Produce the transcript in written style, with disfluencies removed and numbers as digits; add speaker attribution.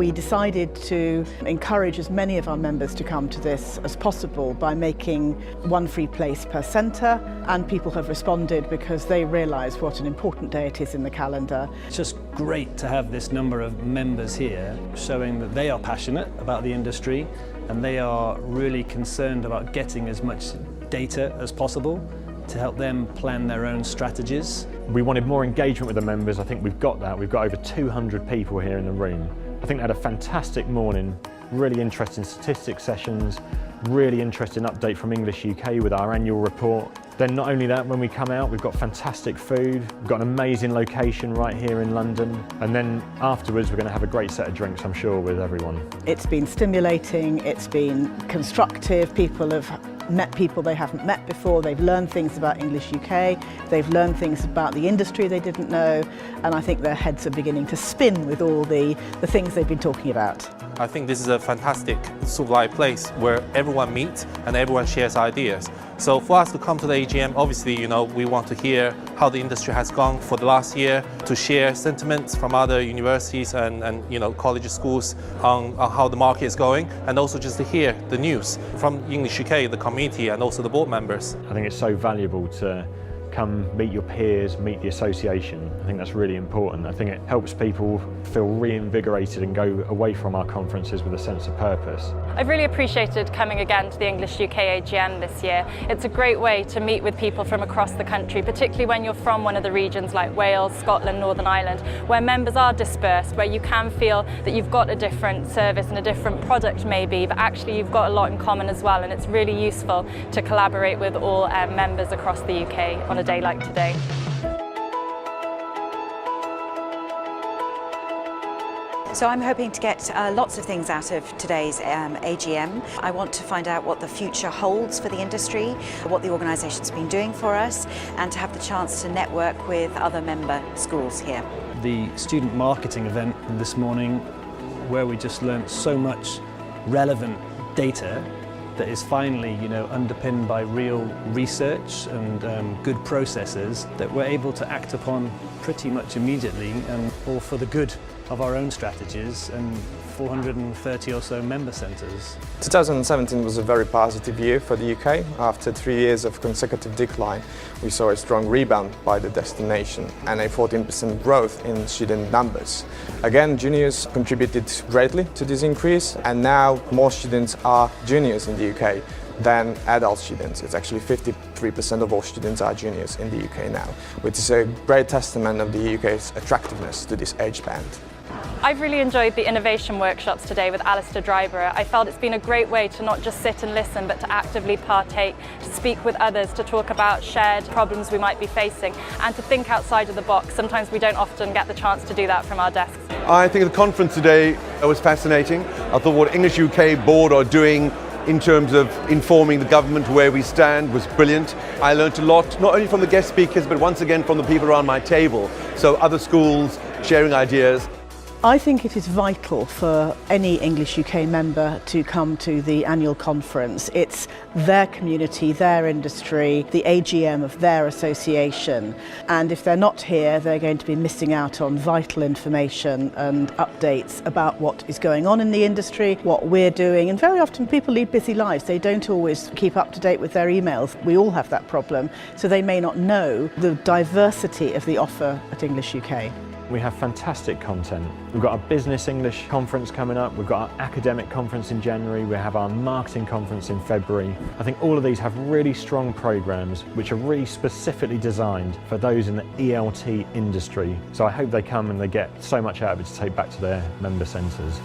Speaker 1: We decided to encourage as many of our members to come to this as possible by making one free place per centre, and people have responded because they realise what an important day it is in the calendar.
Speaker 2: It's just great to have this number of members here showing that they are passionate about the industry and they are really concerned about getting as much data as possible to help them plan their own strategies.
Speaker 3: We wanted more engagement with the members. I think we've got that. We've got over 200 people here in the room. I think they had a fantastic morning, really interesting statistics sessions, really interesting update from English UK with our annual report. Then not only that, when we come out, we've got fantastic food, we've got an amazing location right here in London, and then afterwards we're going to have a great set of drinks, I'm sure, with everyone.
Speaker 1: It's been stimulating, it's been constructive, people have met people they haven't met before, they've learned things about English UK, they've learned things about the industry they didn't know, and I think their heads are beginning to spin with all the things they've been talking about.
Speaker 4: I think this is a fantastic sort of like place where everyone meets and everyone shares ideas. So for us to come to the AGM, obviously, we want to hear how the industry has gone for the last year, to share sentiments from other universities and college schools on how the market is going, and also just to hear the news from English UK, the committee, and also the board members.
Speaker 3: I think it's so valuable to come meet your peers, meet the association. I think that's really important. I think it helps people feel reinvigorated and go away from our conferences with a sense of purpose.
Speaker 5: I've really appreciated coming again to the English UK AGM this year. It's a great way to meet with people from across the country, particularly when you're from one of the regions like Wales, Scotland, Northern Ireland, where members are dispersed, where you can feel that you've got a different service and a different product maybe, but actually you've got a lot in common as well, and it's really useful to collaborate with all members across the UK on a day like today.
Speaker 6: So I'm hoping to get lots of things out of today's AGM. I want to find out what the future holds for the industry, what the organisation's been doing for us, and to have the chance to network with other member schools here.
Speaker 2: The student marketing event this morning, where we just learnt so much relevant data that is finally, underpinned by real research and good processes that we're able to act upon pretty much immediately, and all for the good of our own strategies and 430 or so member centres.
Speaker 7: 2017 was a very positive year for the UK. After 3 years of consecutive decline, we saw a strong rebound by the destination and a 14% growth in student numbers. Again, juniors contributed greatly to this increase, and now more students are juniors in the UK than adult students. It's actually 53% of all students are juniors in the UK now, which is a great testament of the UK's attractiveness to this age band.
Speaker 5: I've really enjoyed the innovation workshops today with Alistair Dryborough. I felt it's been a great way to not just sit and listen, but to actively partake, to speak with others, to talk about shared problems we might be facing, and to think outside of the box. Sometimes we don't often get the chance to do that from our desks.
Speaker 8: I think the conference today was fascinating. I thought what English UK board are doing in terms of informing the government where we stand was brilliant. I learned a lot, not only from the guest speakers, but once again from the people around my table. So other schools sharing ideas.
Speaker 1: I think it is vital for any English UK member to come to the annual conference. It's their community, their industry, the AGM of their association. And if they're not here, they're going to be missing out on vital information and updates about what is going on in the industry, what we're doing. And very often people lead busy lives. They don't always keep up to date with their emails. We all have that problem. So they may not know the diversity of the offer at English UK.
Speaker 3: We have fantastic content. We've got our Business English conference coming up, we've got our academic conference in January, we have our marketing conference in February. I think all of these have really strong programmes which are really specifically designed for those in the ELT industry. So I hope they come and they get so much out of it to take back to their member centres.